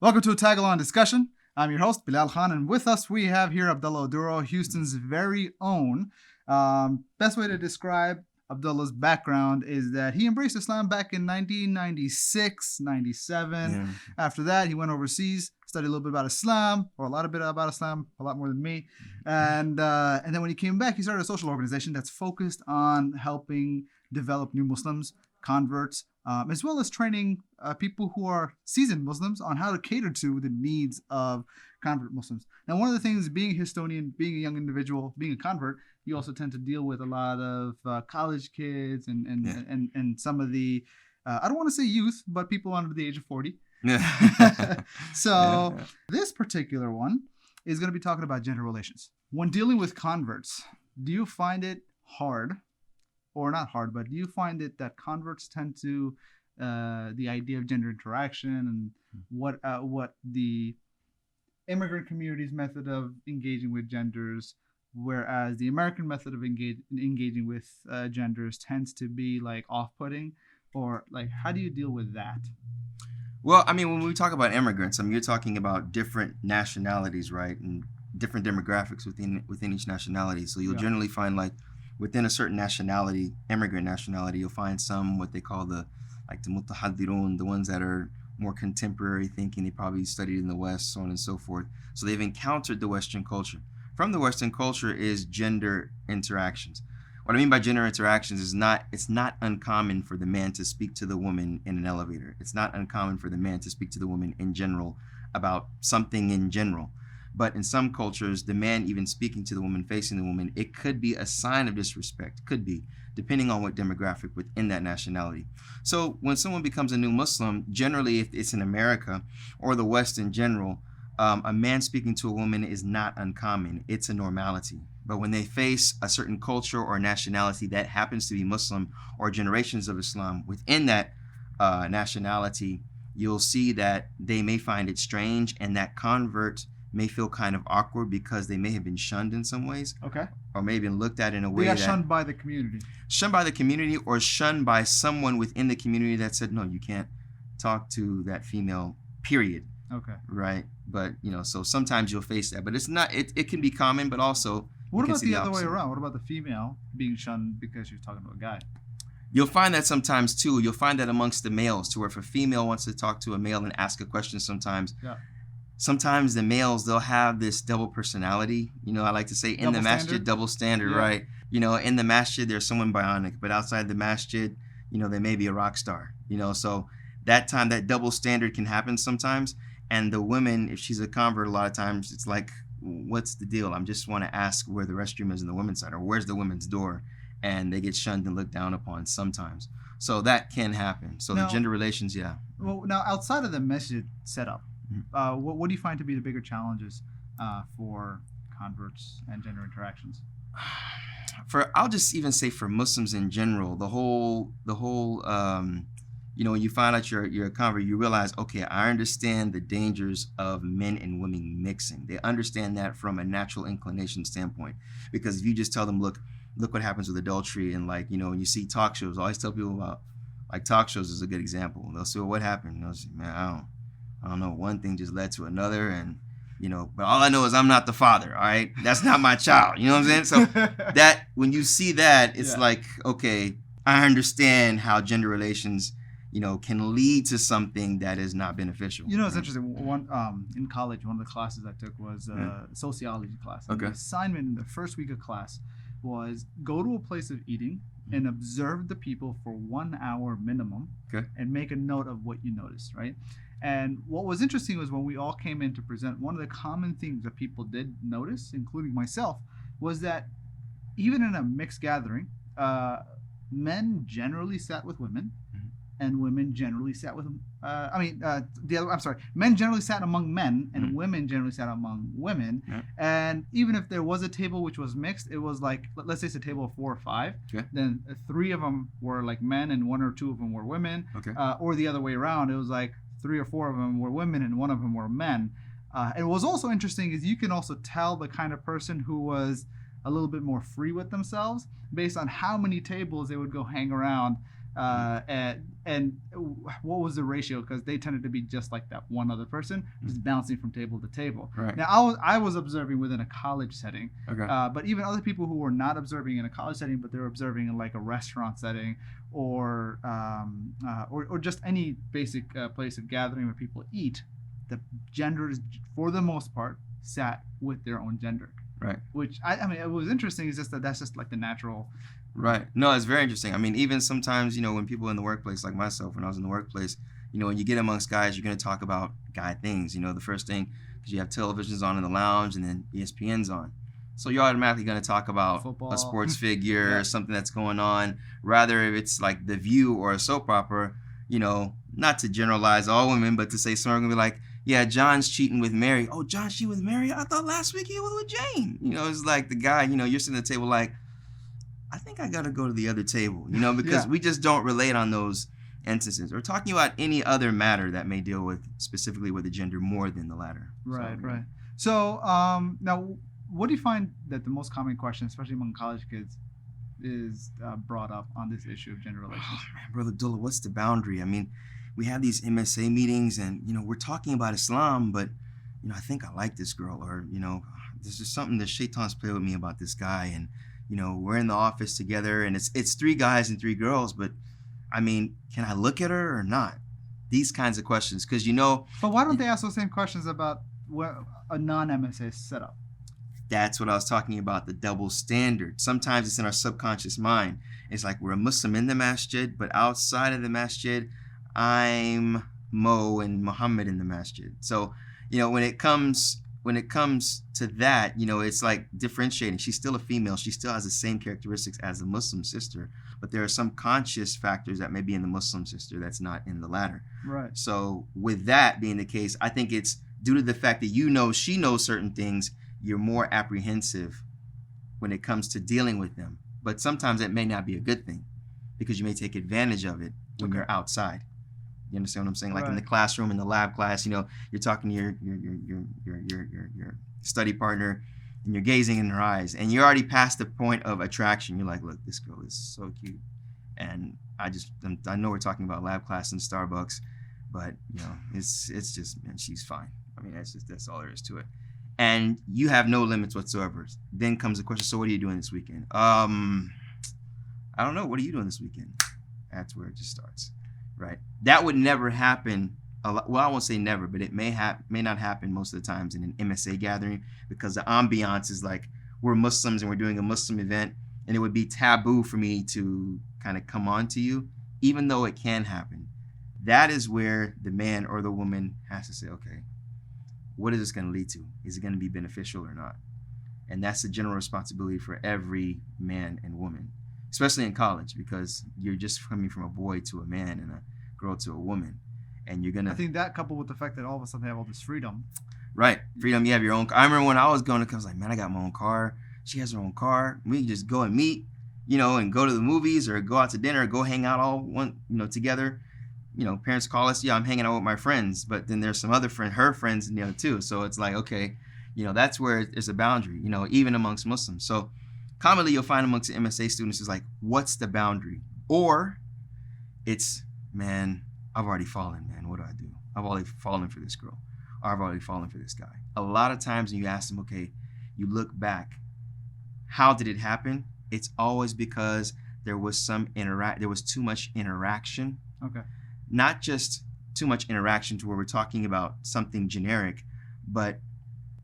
Welcome to a tag-along discussion. I'm your host, Bilal Khan, and with us we have here Abdullah Oduro, Houston's very own. Best way to describe Abdullah's background is that he embraced Islam back in 1996, 97. Yeah. After that, he went overseas, studied a little bit about Islam, or a lot about Islam, a lot more than me. And then when he came back, he started a social organization that's focused on helping develop new Muslims, converts, as well as training people who are seasoned Muslims on how to cater to the needs of convert Muslims. Now, one of the things, being a Houstonian, being a young individual, being a convert, you also tend to deal with a lot of college kids and some of the, I don't want to say youth, but people under the age of 40. Yeah. So this particular one is going to be talking about gender relations. When dealing with converts, do you find it hard, or not hard, but do you find it that converts tend to the idea of gender interaction and what the immigrant community's method of engaging with genders, whereas the American method of engaging with genders tends to be like off-putting, or like how do you deal with that? Well, I mean, when we talk about immigrants, I mean, you're talking about different nationalities, right, and different demographics within each nationality. So you'll generally find, like, within a certain nationality, immigrant nationality, you'll find some what they call the mutahaddirun, the ones that are more contemporary thinking. They probably studied in the West, so on and so forth. So they've encountered the Western culture. From the Western culture is gender interactions. What I mean by gender interactions is it's not uncommon for the man to speak to the woman in an elevator. It's not uncommon for the man to speak to the woman in general about something in general. But in some cultures, the man even speaking to the woman, facing the woman, it could be a sign of disrespect. Could be, depending on what demographic within that nationality. So when someone becomes a new Muslim, generally if it's in America or the West in general, a man speaking to a woman is not uncommon. It's a normality. But when they face a certain culture or nationality that happens to be Muslim or generations of Islam within that nationality, you'll see that they may find it strange, and that convert may feel kind of awkward because they may have been shunned in some ways. Okay. Or may have been looked at in a way they got shunned by the community. Shunned by the community, or shunned by someone within the community that said, no, you can't talk to that female, period. Okay. Right? But, so sometimes you'll face that. But it's not, it can be common, but also... What about the other way around? What about the female being shunned because she's talking to a guy? You'll find that sometimes too. You'll find that amongst the males, to where if a female wants to talk to a male and ask a question sometimes, sometimes the males, they'll have this double personality. I like to say in the masjid, double standard, right? In the masjid, there's someone bionic, but outside the masjid, they may be a rock star. So that time, that double standard can happen sometimes. And the woman, if she's a convert, a lot of times it's like, what's the deal? I just want to ask where the restroom is in the women's side, or where's the women's door, and they get shunned and looked down upon sometimes. So that can happen. So now, the gender relations, Well, now outside of the masjid setup, what do you find to be the bigger challenges for converts and gender interactions? I'll just even say for Muslims in general, the whole when you find out you're a convert, you realize, okay, I understand the dangers of men and women mixing. They understand that from a natural inclination standpoint. Because if you just tell them, look what happens with adultery, and when you see talk shows, I always tell people about, like, talk shows is a good example. They'll say, well, what happened? They'll say, man, I don't know. One thing just led to another, and but all I know is I'm not the father. All right, that's not my child. You know what I'm saying? So that when you see that, it's like, okay, I understand how gender relations can lead to something that is not beneficial. It's interesting. In college, one of the classes I took was a sociology class. And the assignment in the first week of class was go to a place of eating and observe the people for 1 hour minimum, and make a note of what you noticed, right? And what was interesting was when we all came in to present, one of the common things that people did notice, including myself, was that even in a mixed gathering, men generally sat with women, and women generally sat with men generally sat among men, and women generally sat among women. And even if there was a table which was mixed, it was like, let's say it's a table of 4 or 5, then 3 of them were like men and 1 or 2 of them were women, or the other way around, it was like 3 or 4 of them were women and 1 of them were men. And what was also interesting is you can also tell the kind of person who was a little bit more free with themselves based on how many tables they would go hang around And what was the ratio? Because they tended to be just like that one other person, just bouncing from table to table. Right. Now, I was observing within a college setting, Okay. but even other people who were not observing in a college setting, but they were observing in like a restaurant setting or just any basic place of gathering where people eat, the genders, for the most part, sat with their own gender. Right. Which I mean, it was interesting. Is just that's just like the natural. Right. No, it's very interesting. I mean, even sometimes, when people in the workplace, like myself, when I was in the workplace, when you get amongst guys, you're going to talk about guy things. The first thing, because you have televisions on in the lounge and then ESPN's on. So you're automatically going to talk about Football. A sports figure or something that's going on. Rather, if it's like The View or a soap opera, not to generalize all women, but to say someone going to be like, yeah, John's cheating with Mary. Oh, John's cheating with Mary? I thought last week he was with Jane. It's like the guy, you're sitting at the table like, I think I got to go to the other table, because we just don't relate on those instances. Or talking about any other matter that may deal with specifically with the gender more than the latter. Right, right. So now, what do you find that the most common question, especially among college kids, is brought up on this issue of gender relations? Oh, man, Brother Abdullah, what's the boundary? I mean, we have these MSA meetings and, we're talking about Islam, but, I think I like this girl, or, there's just something that Shaitan's played with me about this guy, and, we're in the office together and it's 3 guys and 3 girls, but I mean, can I look at her or not? These kinds of questions, because But why don't they ask those same questions about what a non-MSA setup? That's what I was talking about, the double standard. Sometimes it's in our subconscious mind. It's like we're a Muslim in the Masjid, but outside of the Masjid, I'm Mo and Muhammad in the Masjid. So, when it comes to that, it's like differentiating. She's still a female. She still has the same characteristics as the Muslim sister, but there are some conscious factors that may be in the Muslim sister that's not in the latter. Right. So with that being the case, I think it's due to the fact that she knows certain things, you're more apprehensive when it comes to dealing with them. But sometimes it may not be a good thing because you may take advantage of it when you're outside. You understand what I'm saying? Like in the classroom, in the lab class, you're talking to your study partner and you're gazing in her eyes and you're already past the point of attraction. You're like, look, this girl is so cute. And I know we're talking about lab class in Starbucks, but it's just, man, she's fine. I mean, that's all there is to it. And you have no limits whatsoever. Then comes the question, so what are you doing this weekend? I don't know. What are you doing this weekend? That's where it just starts. Right. That would never happen. Well, I won't say never, but it may not happen most of the times in an MSA gathering because the ambiance is like we're Muslims and we're doing a Muslim event, and it would be taboo for me to kind of come on to you, even though it can happen. That is where the man or the woman has to say, okay, what is this going to lead to? Is it going to be beneficial or not? And that's the general responsibility for every man and woman, especially in college, because you're just coming from a boy to a man and a girl to a woman. And you're going to... I think that coupled with the fact that all of a sudden they have all this freedom. Right. Freedom. You have your own... I remember when I was going to... I was like, man, I got my own car. She has her own car. We can just go and meet, and go to the movies or go out to dinner or go hang out all together. Parents call us, I'm hanging out with my friends. But then there's some other her friends, too. So it's like, okay, that's where there's a boundary, even amongst Muslims. So commonly you'll find amongst the MSA students is like, what's the boundary? Or it's, man, I've already fallen, man. What do I do? I've already fallen for this girl. Or I've already fallen for this guy. A lot of times when you ask them, okay, you look back, how did it happen? It's always because there was too much interaction. Okay. Not just too much interaction to where we're talking about something generic, but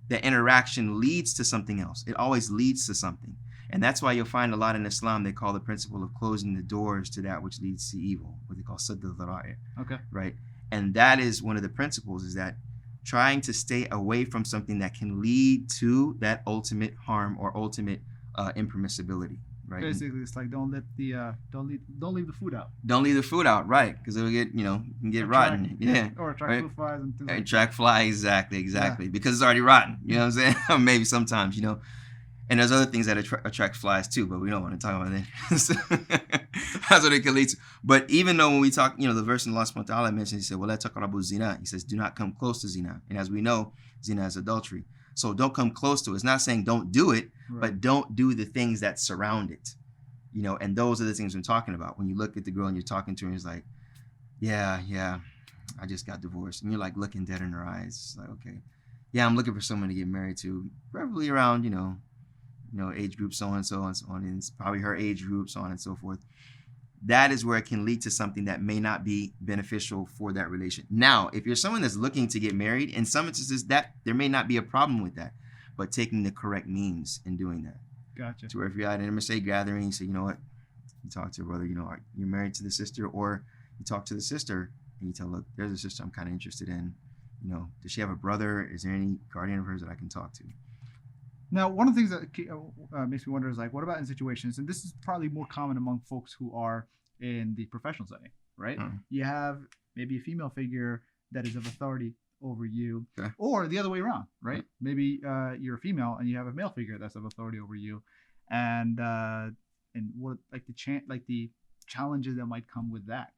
the interaction leads to something else. It always leads to something. And that's why you'll find a lot in Islam, they call the principle of closing the doors to that which leads to evil, what they call sadd al-dhara'i. Okay. Right? And that is one of the principles, is that trying to stay away from something that can lead to that ultimate harm or ultimate impermissibility. Right? Basically, it's like don't leave the food out. Don't leave the food out, right? Because it'll get can get rotten. Yeah. Or attract right? food flies and things. Attract flies, exactly. Yeah. Because it's already rotten. You know what I'm saying? Maybe sometimes, And there's other things that attract flies too, but we don't want to talk about that. So, that's what it can lead to. But even though when we talk, the verse in Allah subhanahu wa ta'ala mentioned, he said, وَلَا تَقْرَبُوا zina. He says, do not come close to zina. And as we know, zina is adultery. So don't come close to it. It's not saying don't do it, right, but don't do the things that surround it. You know, and those are the things I'm talking about. When you look at the girl and you're talking to her, it's like, yeah, I just got divorced. And you're like looking dead in her eyes. It's like, okay, yeah, I'm looking for someone to get married to, preferably around, you know, age group, so and so and so on. And it's probably her age group, so on and so forth. That is where it can lead to something that may not be beneficial for that relation. Now, if you're someone that's looking to get married, in some instances that there may not be a problem with that, but taking the correct means in doing that. Gotcha. To where if you're at an MSA gathering, you say, you know what, you talk to her brother, you know, you're married to the sister, or you talk to the sister and you tell, look, there's a sister I'm kind of interested in. You know, does she have a brother? Is there any guardian of hers that I can talk to? Now, one of the things that makes me wonder is like, what about in situations, and this is probably more common among folks who are in the professional setting, right? You have maybe a female figure that is of authority over you, or the other way around, right? Maybe you're a female and you have a male figure that's of authority over you, and what like the challenges that might come with that.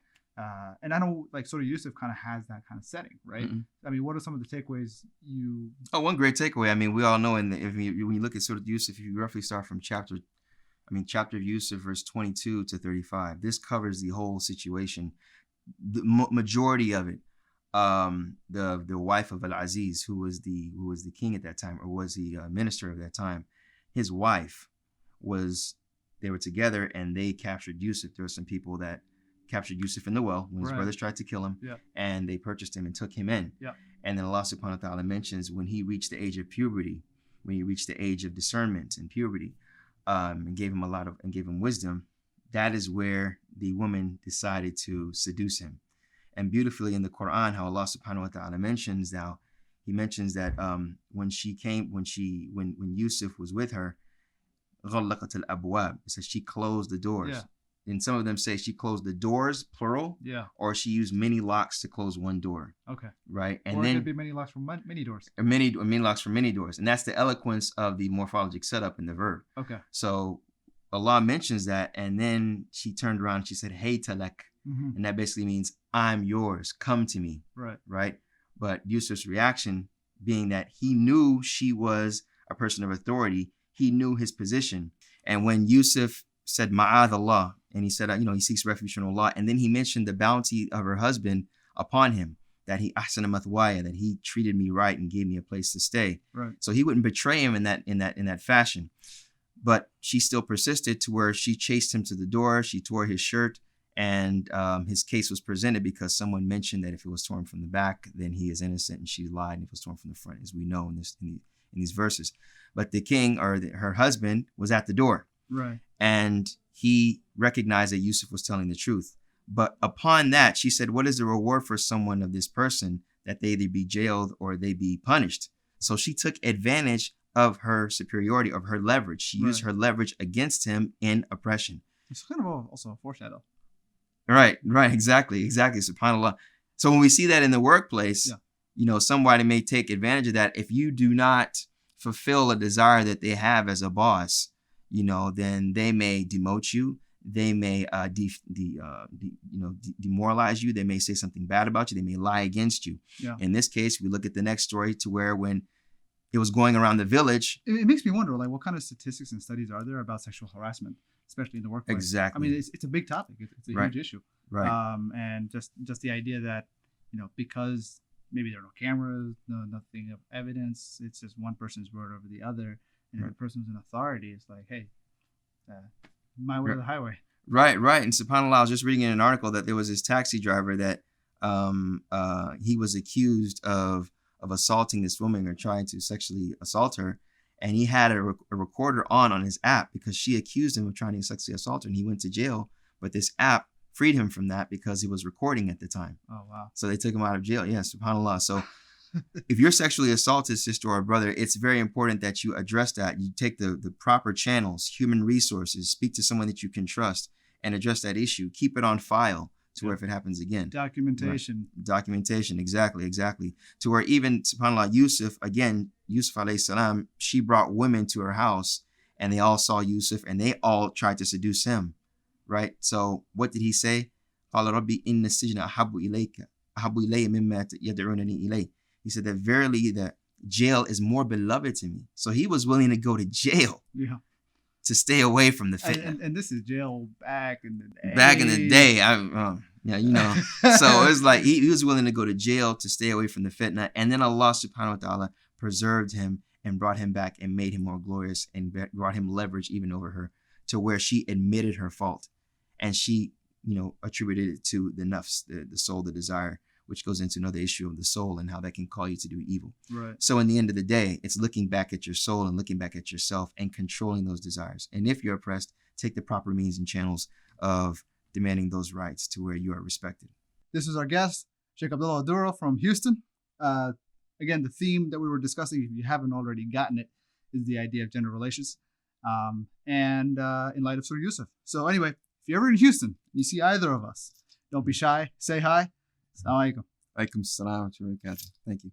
And I know like Surah Yusuf kind of has that kind of setting, right? I mean, what are some of the takeaways you? Oh, one great takeaway. I mean, we all know when you look at Surah Yusuf, if you roughly start from chapter of Yusuf, verse 22 to 35, this covers the whole situation, the majority of it. The wife of Al-Aziz, who was the king at that time, or was the minister of that time, his wife they were together and they captured Yusuf. There were some people that captured Yusuf in the well when his brothers tried to kill him, and they purchased him and took him in. And then Allah subhanahu wa ta'ala mentions when he reached the age of puberty, when he reached the age of discernment and puberty, and gave him wisdom, that is where the woman decided to seduce him. And beautifully in the Quran, how Allah subhanahu wa ta'ala mentions that when Yusuf was with her, غَلَّقَتِ الْأَبْوَابِ, it says she closed the doors. And some of them say she closed the doors, plural, or she used many locks to close one door. Okay. Right? And then it could be many locks from many doors. Or many locks from many doors. And that's the eloquence of the morphologic setup in the verb. Okay. So Allah mentions that, and then she turned around and she said, hey talak. And that basically means I'm yours, come to me. Right? But Yusuf's reaction being that he knew she was a person of authority, he knew his position. And when Yusuf said ma'adh Allah, and he said, he seeks refuge from Allah, and then he mentioned the bounty of her husband upon him, that he ahsana mathwaya, that he treated me right and gave me a place to stay. Right. So he wouldn't betray him in that fashion. But she still persisted to where she chased him to the door, she tore his shirt, and his case was presented because someone mentioned that if it was torn from the back, then he is innocent, and she lied, and if it was torn from the front, as we know in these verses. But the king, or her husband, was at the door. Right. And he recognized that Yusuf was telling the truth. But upon that, she said, what is the reward for someone of this person, that they either be jailed or they be punished? So she took advantage of her superiority, of her leverage. She used her leverage against him in oppression. It's kind of also a foreshadow. Right, exactly. SubhanAllah. So when we see that in the workplace, somebody may take advantage of that. If you do not fulfill a desire that they have as a boss, then they may demote you. They may demoralize you. They may say something bad about you. They may lie against you. Yeah. In this case, we look at the next story to where when it was going around the village. It makes me wonder, like, what kind of statistics and studies are there about sexual harassment, especially in the workplace? Exactly. I mean, it's a big topic. It's a huge issue. Right. And just the idea that, because maybe there are no cameras, nothing of evidence, it's just one person's word over the other. And if the person who's in authority is like, hey, my way or the highway. Right. And subhanAllah, I was just reading in an article that there was this taxi driver that he was accused of assaulting this woman or trying to sexually assault her. And he had a recorder on his app because she accused him of trying to sexually assault her. And he went to jail. But this app freed him from that because he was recording at the time. Oh, wow. So they took him out of jail. Yeah, subhanAllah. So if you're sexually assaulted, sister or brother, it's very important that you address that. You take the proper channels, human resources, speak to someone that you can trust and address that issue. Keep it on file to where if it happens again. Documentation. Right. Documentation, exactly. To where even, subhanAllah, Yusuf alayhi salam, she brought women to her house and they all saw Yusuf and they all tried to seduce him. Right? So what did he say? قَالَ رَبِّ إِنَّ السِّجْنَ أَحَبُّ إِلَيَّ مِمَّا يَدْعُونَنِي إِلَيْهِ. He said that verily the jail is more beloved to me. So he was willing to go to jail to stay away from the fitna. And this is jail back in the day. Back in the day, yeah, you know. So it's like he was willing to go to jail to stay away from the fitna, and then Allah subhanahu wa ta'ala preserved him and brought him back and made him more glorious and brought him leverage even over her, to where she admitted her fault, and she, you know, attributed it to the nafs, the soul, the desire, which goes into another issue of the soul and how that can call you to do evil. Right. So in the end of the day, it's looking back at your soul and looking back at yourself and controlling those desires. And if you're oppressed, take the proper means and channels of demanding those rights to where you are respected. This is our guest, Sheikh Abdullah Oduro from Houston. Again, the theme that we were discussing, if you haven't already gotten it, is the idea of gender relations. And in light of Surah Yusuf. So anyway, if you're ever in Houston, and you see either of us, don't be shy. Say hi. Assalamu alaikum. Alaikum salam wa rahmatullahi wa barakatuh. Thank you.